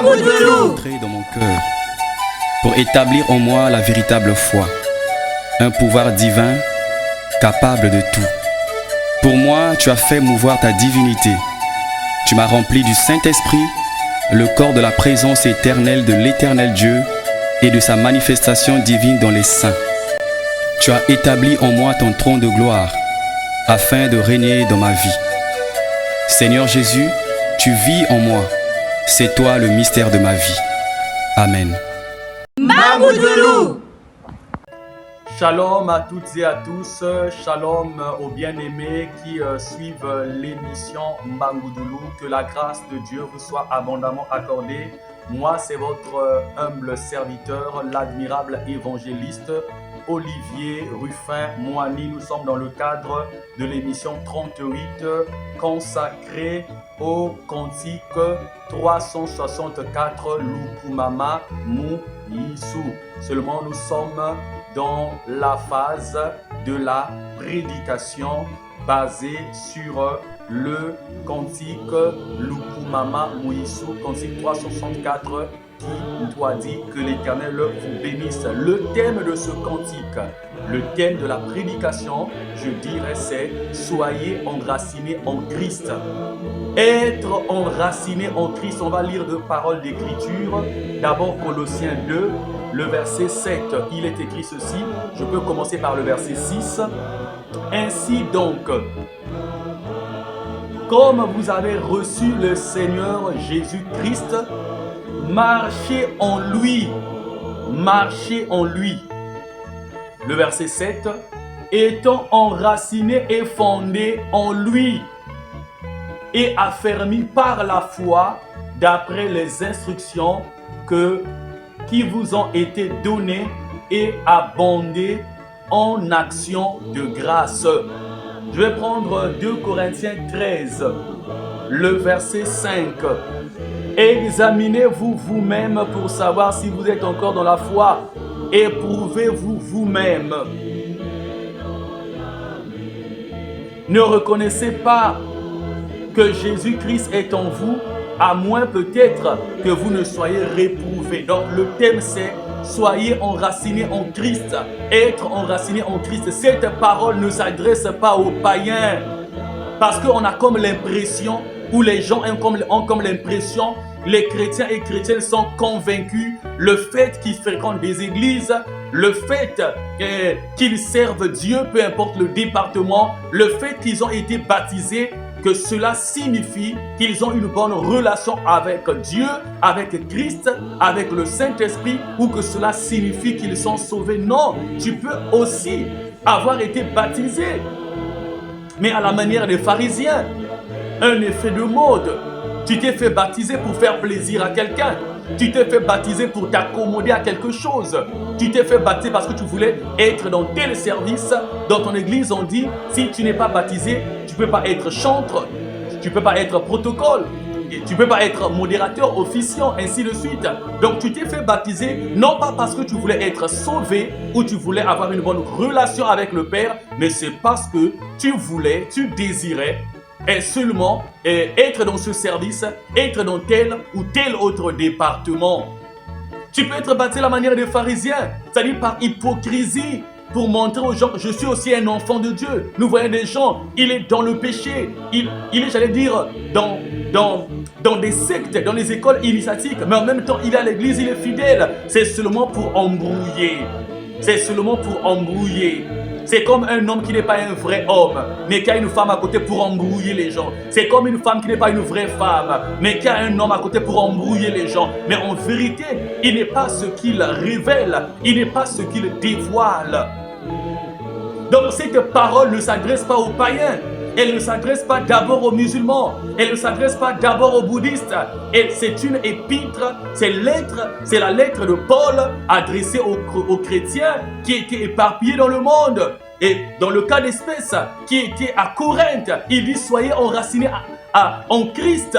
entrer dans mon cœur pour établir en moi la véritable foi, un pouvoir divin capable de tout. Pour moi, tu as fait mouvoir ta divinité. Tu m'as rempli du Saint-Esprit, le corps de la présence éternelle de l'Éternel Dieu et de sa manifestation divine dans les saints. Tu as établi en moi ton trône de gloire, afin de régner dans ma vie. Seigneur Jésus, tu vis en moi. C'est toi le mystère de ma vie. Amen. Shalom à toutes et à tous, shalom aux bien-aimés qui suivent l'émission Mbangoudoulou. Que la grâce de Dieu vous soit abondamment accordée. Moi, c'est votre humble serviteur, l'admirable évangéliste Olivier Ruffin Moani. Nous sommes dans le cadre de l'émission 38 consacrée au cantique 364 Lukumama Muyisu. Seulement, nous sommes dans la phase de la prédication basée sur le cantique Lukumama Muyisu, cantique 364 qui doit dire que l'Éternel vous bénisse. Le thème de ce cantique, le thème de la prédication, je dirais, c'est « Soyez enracinés en Christ ». Être enraciné en Christ, on va lire deux paroles d'écriture. D'abord Colossiens 2, le verset 7, il est écrit ceci. Je peux commencer par le verset 6. Ainsi donc, comme vous avez reçu le Seigneur Jésus-Christ, marchez en lui. Marchez en lui. Le verset 7, étant enracinés et fondés en lui et affermis par la foi d'après les instructions qui vous ont été données et abondées en action de grâce. Je vais prendre 2 Corinthiens 13, le verset 5. Examinez-vous vous-même pour savoir si vous êtes encore dans la foi. Éprouvez-vous vous-même. Ne reconnaissez pas que Jésus-Christ est en vous, à moins peut-être que vous ne soyez réprouvés. Donc le thème c'est « Soyez enracinés en Christ ». Être enraciné en Christ, cette parole ne s'adresse pas aux païens. Parce qu'on a comme l'impression, ou les gens ont comme l'impression, les chrétiens et chrétiennes sont convaincus, le fait qu'ils fréquentent des églises, le fait qu'ils servent Dieu, peu importe le département, le fait qu'ils ont été baptisés, que cela signifie qu'ils ont une bonne relation avec Dieu, avec Christ, avec le Saint-Esprit, ou que cela signifie qu'ils sont sauvés. Non, tu peux aussi avoir été baptisé, mais à la manière des pharisiens, un effet de mode. Tu t'es fait baptiser pour faire plaisir à quelqu'un. Tu t'es fait baptiser pour t'accommoder à quelque chose. Tu t'es fait baptiser parce que tu voulais être dans tel service. Dans ton église, on dit, si tu n'es pas baptisé, tu ne peux pas être chantre, tu ne peux pas être protocole, tu ne peux pas être modérateur, officiant, ainsi de suite. Donc tu t'es fait baptiser, non pas parce que tu voulais être sauvé ou tu voulais avoir une bonne relation avec le Père, mais c'est parce que tu voulais, tu désirais et seulement être dans ce service, être dans tel ou tel autre département. Tu peux être baptisé à la manière des pharisiens, c'est-à-dire par hypocrisie, pour montrer aux gens que je suis aussi un enfant de Dieu. Nous voyons des gens, il est dans le péché, il est, j'allais dire, dans des sectes, dans les écoles initiatiques, mais en même temps, il est à l'église, il est fidèle. C'est seulement pour embrouiller. C'est seulement pour embrouiller. C'est comme un homme qui n'est pas un vrai homme, mais qui a une femme à côté pour embrouiller les gens. C'est comme une femme qui n'est pas une vraie femme, mais qui a un homme à côté pour embrouiller les gens. Mais en vérité, il n'est pas ce qu'il révèle, il n'est pas ce qu'il dévoile. Donc cette parole ne s'adresse pas aux païens. Elle ne s'adresse pas d'abord aux musulmans. Elle ne s'adresse pas d'abord aux bouddhistes. C'est une épître, c'est la lettre de Paul adressée aux chrétiens qui étaient éparpillés dans le monde. Et dans le cas d'espèce, qui était à Corinthe, il dit soyez enracinés en Christ.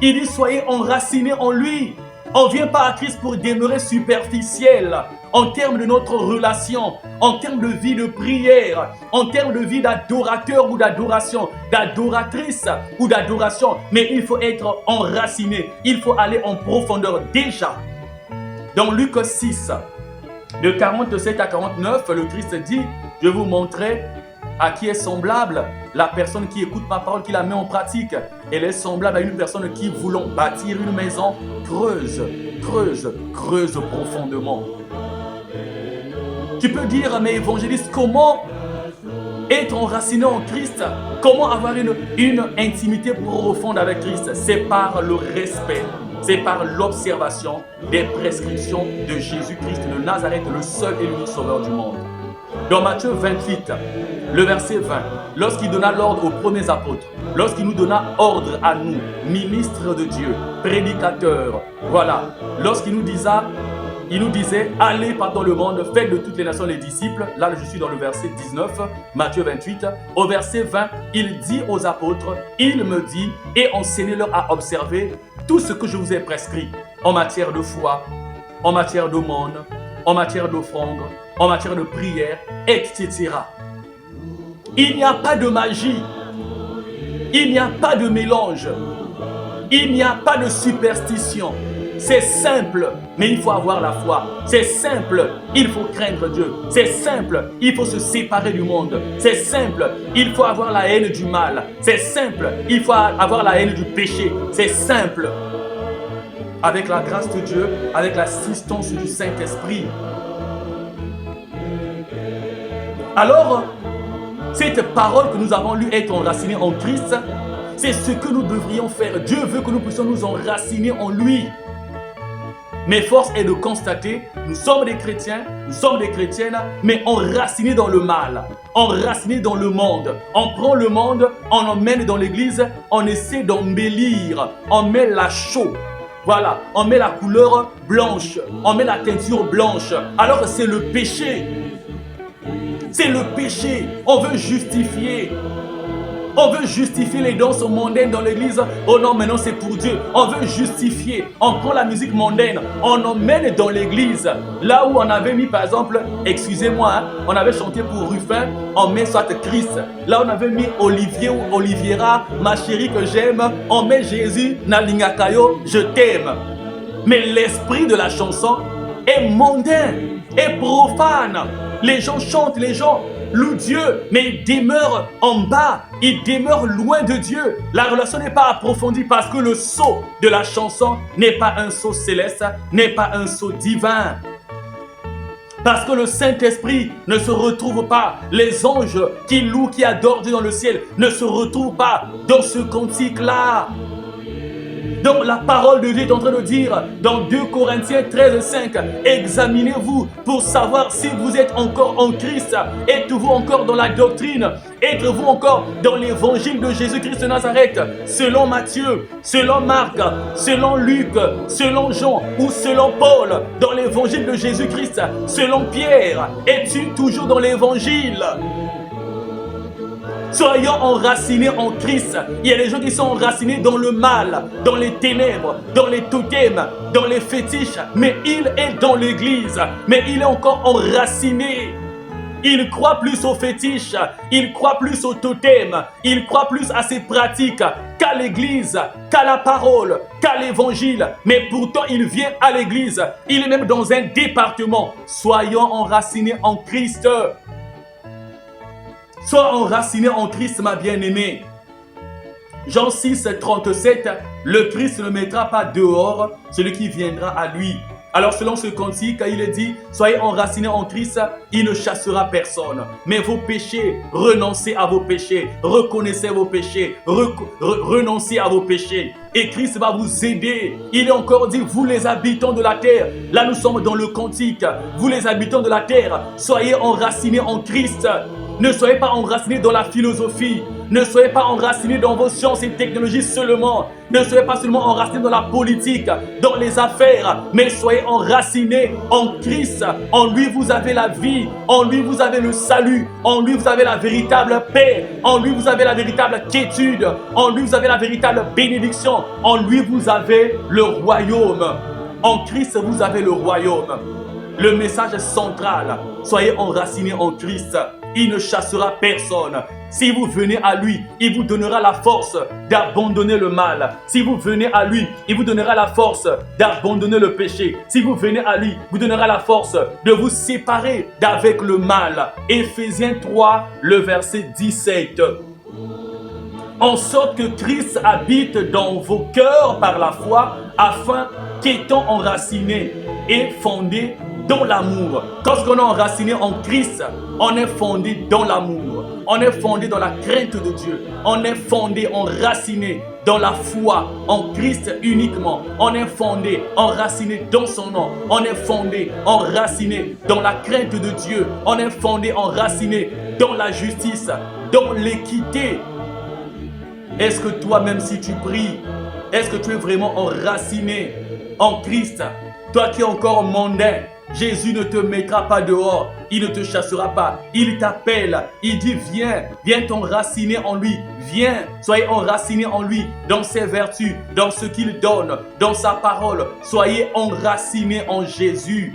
Il dit soyez enracinés en lui. On ne vient pas à Christ pour demeurer superficiel. en termes de notre relation, en termes de vie de prière, en termes de vie d'adorateur ou d'adoration, d'adoratrice ou d'adoration. Mais il faut être enraciné, il faut aller en profondeur. Déjà, dans Luc 6, de 47 à 49, le Christ dit, je vous montrerai à qui est semblable la personne qui écoute ma parole, qui la met en pratique. Elle est semblable à une personne qui, voulant bâtir une maison, creuse profondément. Tu peux dire, mais évangéliste, comment être enraciné en Christ? Comment avoir une intimité profonde avec Christ? C'est par le respect, c'est par l'observation des prescriptions de Jésus-Christ de Nazareth, le seul et l'unique sauveur du monde. Dans Matthieu 28, le verset 20, lorsqu'il donna l'ordre aux premiers apôtres, lorsqu'il nous donna ordre à nous, ministres de Dieu, prédicateurs, voilà, lorsqu'il nous disait, allez par dans le monde, faites de toutes les nations les disciples. Là, je suis dans le verset 19, Matthieu 28. Au verset 20, il dit aux apôtres, il me dit, et enseignez-leur à observer tout ce que je vous ai prescrit en matière de foi, en matière d'aumône, en matière d'offrande, en matière de prière, etc. Il n'y a pas de magie, il n'y a pas de mélange, il n'y a pas de superstition. C'est simple, mais il faut avoir la foi. C'est simple, il faut craindre Dieu. C'est simple, il faut se séparer du monde. C'est simple, il faut avoir la haine du mal. C'est simple, il faut avoir la haine du péché. C'est simple. Avec la grâce de Dieu, avec l'assistance du Saint-Esprit. Alors, cette parole que nous avons lue, être enracinée en Christ, c'est ce que nous devrions faire. Dieu veut que nous puissions nous enraciner en lui. Mais force est de constater, nous sommes des chrétiens, nous sommes des chrétiennes, mais enracinés dans le mal, enracinés dans le monde. On prend le monde, on emmène dans l'église, on essaie d'embellir, on met la chaux. Voilà, on met la couleur blanche, on met la teinture blanche, alors que c'est le péché. C'est le péché, on veut justifier. On veut justifier les danses mondaines dans l'église. Oh non, maintenant c'est pour Dieu. On veut justifier. On prend la musique mondaine, on emmène dans l'église. Là où on avait mis, par exemple, excusez-moi, hein, on avait chanté pour Ruffin, on met soit Christ. Là où on avait mis Olivier ou Oliviera, ma chérie que j'aime, on met Jésus, Nalingakayo, je t'aime. Mais l'esprit de la chanson est mondain, est profane. Les gens chantent, les gens louent Dieu, mais ils demeurent en bas, ils demeurent loin de Dieu. La relation n'est pas approfondie parce que le sceau de la chanson n'est pas un sceau céleste, n'est pas un sceau divin. Parce que le Saint-Esprit ne se retrouve pas. Les anges qui louent, qui adorent Dieu dans le ciel ne se retrouvent pas dans ce cantique-là. Donc la parole de Dieu est en train de dire dans 2 Corinthiens 13, 5, examinez-vous pour savoir si vous êtes encore en Christ. Êtes-vous encore dans la doctrine? Êtes-vous encore dans l'évangile de Jésus-Christ de Nazareth? Selon Matthieu, selon Marc, selon Luc, selon Jean ou selon Paul, dans l'évangile de Jésus-Christ, selon Pierre, es-tu toujours dans l'évangile? Soyons enracinés en Christ. Il y a des gens qui sont enracinés dans le mal, dans les ténèbres, dans les totems, dans les fétiches. Mais il est dans l'église. Mais il est encore enraciné. Il croit plus aux fétiches. Il croit plus aux totems. Il croit plus à ses pratiques qu'à l'église, qu'à la parole, qu'à l'évangile. Mais pourtant, il vient à l'église. Il est même dans un département. Soyons enracinés en Christ. Sois enraciné en Christ, ma bien-aimée. Jean 6, 37, le Christ ne mettra pas dehors celui qui viendra à lui. Alors selon ce cantique, il est dit, soyez enracinés en Christ, il ne chassera personne. Mais vos péchés, renoncez à vos péchés, reconnaissez vos péchés, renoncez à vos péchés. Et Christ va vous aider. Il est encore dit, vous les habitants de la terre. Là nous sommes dans le cantique. Vous les habitants de la terre, soyez enracinés en Christ. Ne soyez pas enracinés dans la philosophie. Ne soyez pas enracinés dans vos sciences et technologies seulement. Ne soyez pas seulement enracinés dans la politique, dans les affaires, mais soyez enracinés en Christ. En lui, vous avez la vie. En lui, vous avez le salut. En lui, vous avez la véritable paix. En lui, vous avez la véritable quiétude. En lui, vous avez la véritable bénédiction. En lui, vous avez le royaume. En Christ, vous avez le royaume. Le message central, soyez enracinés en Christ. Il ne chassera personne. Si vous venez à lui, il vous donnera la force d'abandonner le mal. Si vous venez à lui, il vous donnera la force d'abandonner le péché. Si vous venez à lui, il vous donnera la force de vous séparer d'avec le mal. Éphésiens 3, le verset 17. En sorte que Christ habite dans vos cœurs par la foi, afin qu'étant enracinés et fondés dans l'amour. Quand on est enraciné en Christ, on est fondé dans l'amour. On est fondé dans la crainte de Dieu. On est fondé, enraciné dans la foi en Christ uniquement. On est fondé, enraciné dans son nom. On est fondé, enraciné dans la crainte de Dieu. On est fondé, enraciné dans la justice, dans l'équité. Est-ce que toi-même, si tu pries, est-ce que tu es vraiment enraciné en Christ? Toi qui es encore mondain, Jésus ne te mettra pas dehors, il ne te chassera pas, il t'appelle, il dit viens, viens t'enraciner en lui, viens, soyez enracinés en lui, dans ses vertus, dans ce qu'il donne, dans sa parole, soyez enracinés en Jésus.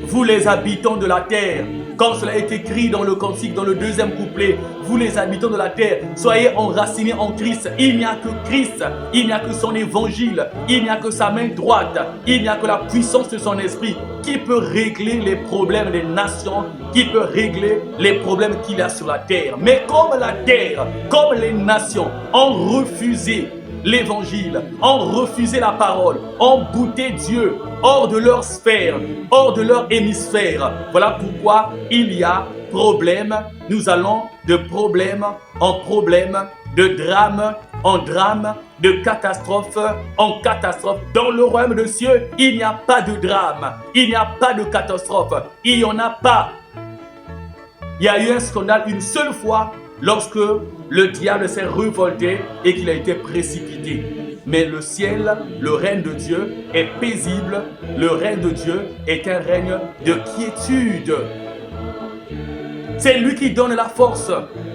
Vous les habitants de la terre, comme cela est écrit dans le cantique, dans le deuxième couplet, vous les habitants de la terre, soyez enracinés en Christ. Il n'y a que Christ, il n'y a que son évangile, il n'y a que sa main droite, il n'y a que la puissance de son esprit qui peut régler les problèmes des nations, qui peut régler les problèmes qu'il y a sur la terre. Mais comme la terre, comme les nations ont refusé l'évangile, ont refusé la parole, ont bouté Dieu hors de leur sphère, hors de leur hémisphère. Voilà pourquoi il y a problème. Nous allons de problème en problème, de drame en drame, de catastrophe en catastrophe. Dans le royaume des cieux, il n'y a pas de drame, il n'y a pas de catastrophe, il n'y en a pas. Il y a eu un scandale une seule fois lorsque le diable s'est révolté et qu'il a été précipité. Mais le ciel, le règne de Dieu est paisible. Le règne de Dieu est un règne de quiétude. C'est lui qui donne la force.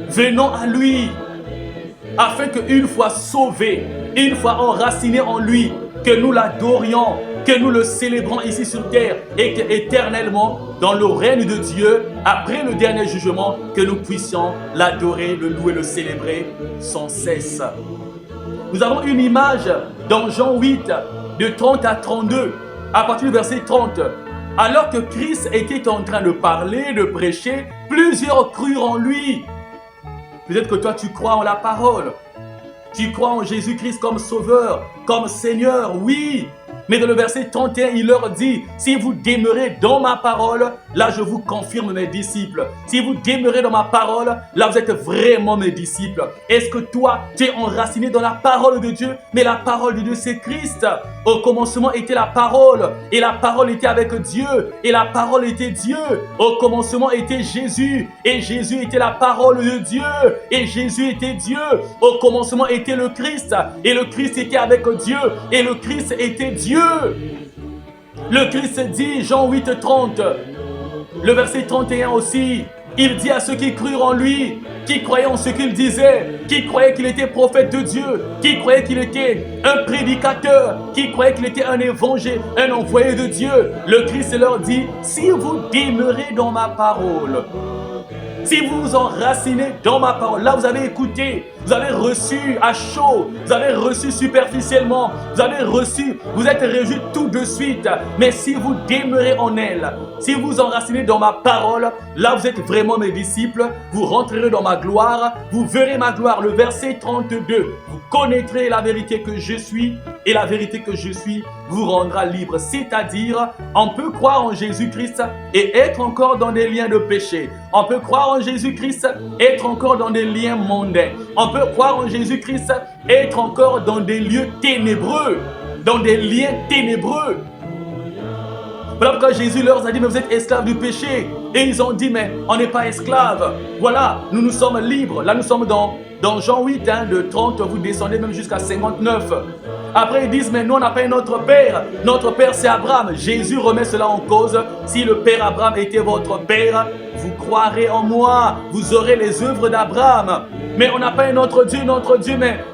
Venons à lui, afin qu'une fois sauvés, une fois enracinés en lui, que nous l'adorions, que nous le célébrons ici sur terre et qu'éternellement, dans le règne de Dieu, après le dernier jugement, que nous puissions l'adorer, le louer, le célébrer sans cesse. Nous avons une image dans Jean 8, de 30 à 32, à partir du verset 30. Alors que Christ était en train de parler, de prêcher, plusieurs crurent en lui. Peut-être que toi, tu crois en la parole. Tu crois en Jésus-Christ comme sauveur, comme Seigneur, oui. Mais dans le verset 31, il leur dit, si vous demeurez dans ma parole, là je vous confirme mes disciples. Si vous demeurez dans ma parole, là vous êtes vraiment mes disciples. Est-ce que toi, tu es enraciné dans la parole de Dieu? Mais la parole de Dieu, c'est Christ. Au commencement était la parole, et la parole était avec Dieu, et la parole était Dieu. Au commencement était Jésus, et Jésus était la parole de Dieu, et Jésus était Dieu. Au commencement était le Christ, et le Christ était avec Dieu, et le Christ était Dieu. Le Christ dit, Jean 8, 30, le verset 31 aussi, il dit à ceux qui crurent en lui, qui croyaient en ce qu'il disait, qui croyaient qu'il était prophète de Dieu, qui croyaient qu'il était un prédicateur, qui croyaient qu'il était un évangile, un envoyé de Dieu. Le Christ leur dit, si vous demeurez dans ma parole, si vous vous enracinez dans ma parole, là vous avez écouté, vous avez reçu à chaud, vous avez reçu superficiellement, vous avez reçu, vous êtes réjouis tout de suite. Mais si vous demeurez en elle, si vous vous enracinez dans ma parole, là vous êtes vraiment mes disciples, vous rentrerez dans ma gloire, vous verrez ma gloire. Le verset 32, vous connaîtrez la vérité que je suis et la vérité que je suis vous rendra libre. C'est-à-dire, on peut croire en Jésus-Christ et être encore dans des liens de péché. On peut croire en Jésus-Christ, être encore dans des liens mondains. On peut croire en Jésus-Christ, être encore dans des lieux ténébreux, dans des liens ténébreux. Voilà pourquoi Jésus leur a dit, mais vous êtes esclaves du péché. Et ils ont dit, mais on n'est pas esclaves. Voilà, nous sommes libres. Là, nous sommes dans Jean 8, de 30, vous descendez même jusqu'à 59. Après, ils disent, mais nous, on n'a pas un autre père. Notre père, c'est Abraham. Jésus remet cela en cause. Si le père Abraham était votre père, vous croirez en moi, vous aurez les œuvres d'Abraham. Mais on n'a pas un autre Dieu,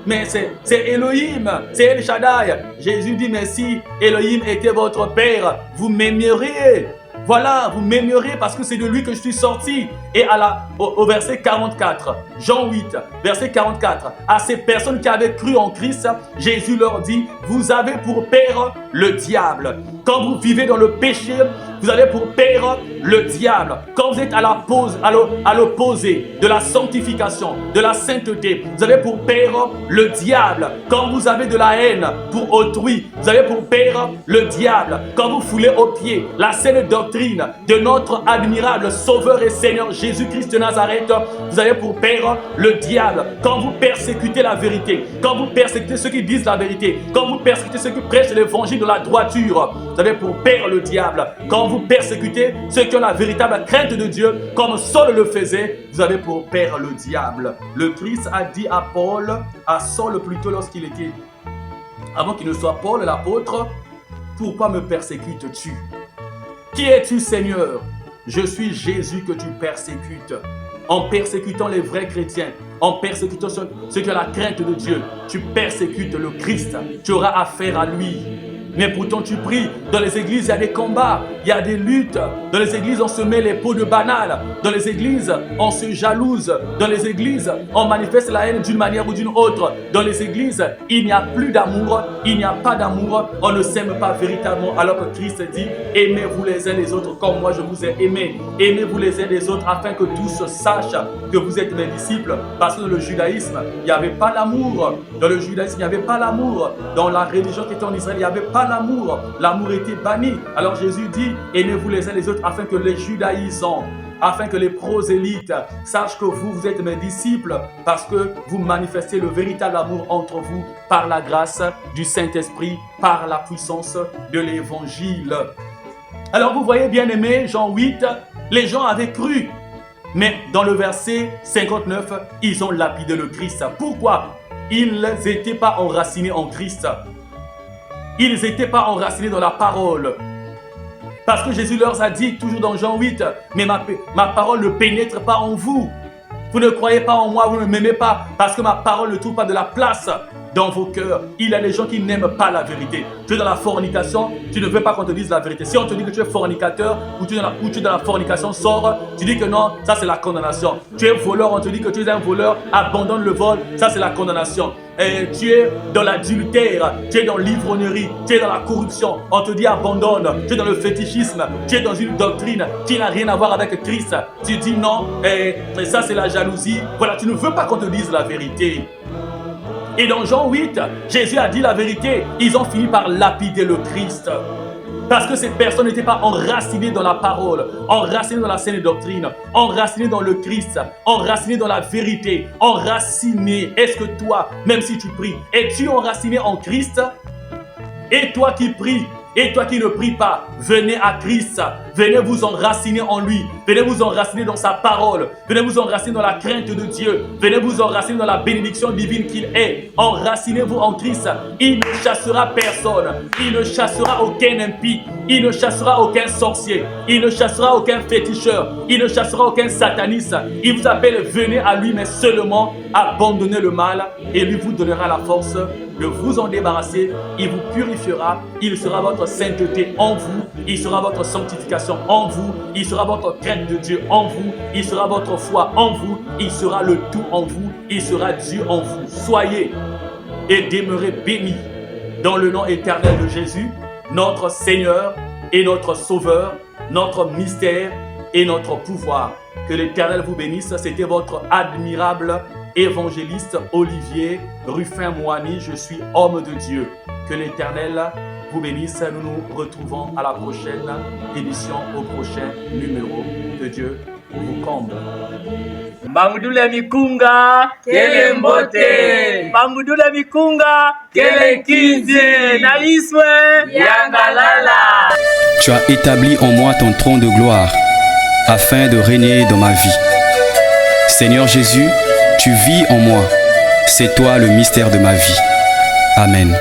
mais c'est Elohim, c'est El Shaddai. Jésus dit, mais si Elohim était votre Père, vous m'aimeriez. Voilà, vous m'aimerez parce que c'est de lui que je suis sorti. Et au verset 44, Jean 8, verset 44, à ces personnes qui avaient cru en Christ, Jésus leur dit, vous avez pour père le diable. Quand vous vivez dans le péché, vous avez pour père le diable. Quand vous êtes à l'opposé de la sanctification, de la sainteté, vous avez pour père le diable. Quand vous avez de la haine pour autrui, vous avez pour père le diable. Quand vous foulez aux pieds la saine doctrine de notre admirable Sauveur et Seigneur Jésus-Christ de Nazareth, vous avez pour père le diable. Quand vous persécutez la vérité, quand vous persécutez ceux qui disent la vérité, quand vous persécutez ceux qui prêchent l'évangile de la droiture, vous avez pour père le diable. Quand vous persécutez ceux qui ont la véritable crainte de Dieu, comme Saul le faisait, vous avez pour père le diable. Le Christ a dit à Saul plutôt lorsqu'il était, avant qu'il ne soit Paul l'apôtre, pourquoi me persécutes-tu? Qui es-tu, Seigneur? Je suis Jésus que tu persécutes. En persécutant les vrais chrétiens, en persécutant ceux qui ont la crainte de Dieu, tu persécutes le Christ. Tu auras affaire à lui. Mais pourtant tu pries. Dans les églises, il y a des combats, il y a des luttes. Dans les églises, on se met les peaux de banane. Dans les églises, on se jalouse. Dans les églises, on manifeste la haine d'une manière ou d'une autre. Dans les églises, il n'y a plus d'amour, il n'y a pas d'amour. On ne s'aime pas véritablement. Alors que Christ dit, aimez-vous les uns les autres comme moi je vous ai aimé. Aimez-vous les uns les autres afin que tous sachent que vous êtes mes disciples. Parce que dans le judaïsme, il n'y avait pas l'amour. Dans le judaïsme, il n'y avait pas l'amour. Dans la religion qui était en Israël, il n'y avait pas l'amour. L'amour était banni. Alors Jésus dit, aimez-vous les uns les autres afin que les judaïsants, afin que les prosélytes sachent que vous êtes mes disciples parce que vous manifestez le véritable amour entre vous par la grâce du Saint-Esprit, par la puissance de l'Évangile. Alors vous voyez, bien aimé, Jean 8, les gens avaient cru. Mais dans le verset 59, ils ont lapidé le Christ. Pourquoi? Ils n'étaient pas enracinés en Christ. Ils n'étaient pas enracinés dans la parole. Parce que Jésus leur a dit, toujours dans Jean 8, mais ma parole ne pénètre pas en vous. Vous ne croyez pas en moi, vous ne m'aimez pas, parce que ma parole ne trouve pas de la place dans vos cœurs. Il y a des gens qui n'aiment pas la vérité. Tu es dans la fornication, tu ne veux pas qu'on te dise la vérité. Si on te dit que tu es fornicateur ou tu es dans la fornication, sors, tu dis que non, ça c'est la condamnation. Tu es voleur, on te dit que tu es un voleur, abandonne le vol, ça c'est la condamnation. Et tu es dans l'adultère, tu es dans l'ivrognerie, tu es dans la corruption, on te dit abandonne, tu es dans le fétichisme, tu es dans une doctrine qui n'a rien à voir avec Christ. Tu dis non, et ça c'est la jalousie. Voilà, tu ne veux pas qu'on te dise la vérité. Et dans Jean 8, Jésus a dit la vérité. Ils ont fini par lapider le Christ. Parce que ces personnes n'étaient pas enracinées dans la parole, enracinées dans la saine doctrine, enracinées dans le Christ, enracinées dans la vérité, enracinées. Est-ce que toi, même si tu pries, es-tu enraciné en Christ? Et toi qui pries, et toi qui ne pries pas, venez à Christ, venez vous enraciner en lui, venez vous enraciner dans sa parole, venez vous enraciner dans la crainte de Dieu, venez vous enraciner dans la bénédiction divine qu'il est. Enracinez-vous en Christ, il ne chassera personne, il ne chassera aucun impie, il ne chassera aucun sorcier, il ne chassera aucun féticheur, il ne chassera aucun sataniste. Il vous appelle, venez à lui, mais seulement abandonnez le mal et lui vous donnera la force de vous en débarrasser. Il vous purifiera, il sera votre sainteté en vous, il sera votre sanctification en vous, il sera votre crainte de Dieu en vous, il sera votre foi en vous, il sera le tout en vous, il sera Dieu en vous. Soyez et demeurez bénis dans le nom éternel de Jésus, notre Seigneur et notre Sauveur, notre mystère et notre pouvoir. Que l'Éternel vous bénisse. C'était votre admirable évangéliste Olivier Ruffin-Moigny. Je suis homme de Dieu. Que l'Éternel vous bénisse. Nous nous retrouvons à la prochaine édition, au prochain numéro. Que Dieu vous comble. Mbamudule mikunga kele mbote, Mbamudule mikunga kele kinze na iswe yangalala. Tu as établi en moi ton trône de gloire afin de régner dans ma vie. Seigneur Jésus, tu vis en moi. C'est toi le mystère de ma vie. Amen.